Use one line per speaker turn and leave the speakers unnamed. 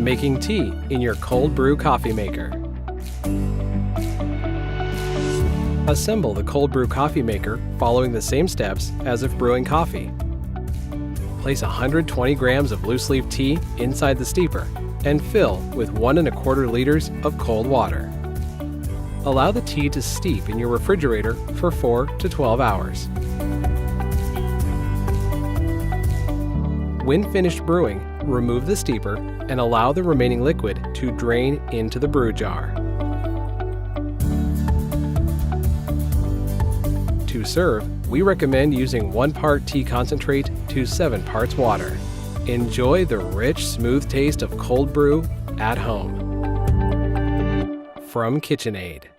Making tea in your cold brew coffee maker. Assemble the cold brew coffee maker following the same steps as if brewing coffee. Place 120 grams of loose leaf tea inside the steeper and fill with 1 1/4 liters of cold water. Allow the tea to steep in your refrigerator for 4 to 12 hours. When finished brewing, remove the steeper and allow the remaining liquid to drain into the brew jar. To serve, we recommend using 1 part tea concentrate to 7 parts water. Enjoy the rich, smooth taste of cold brew at home. From KitchenAid.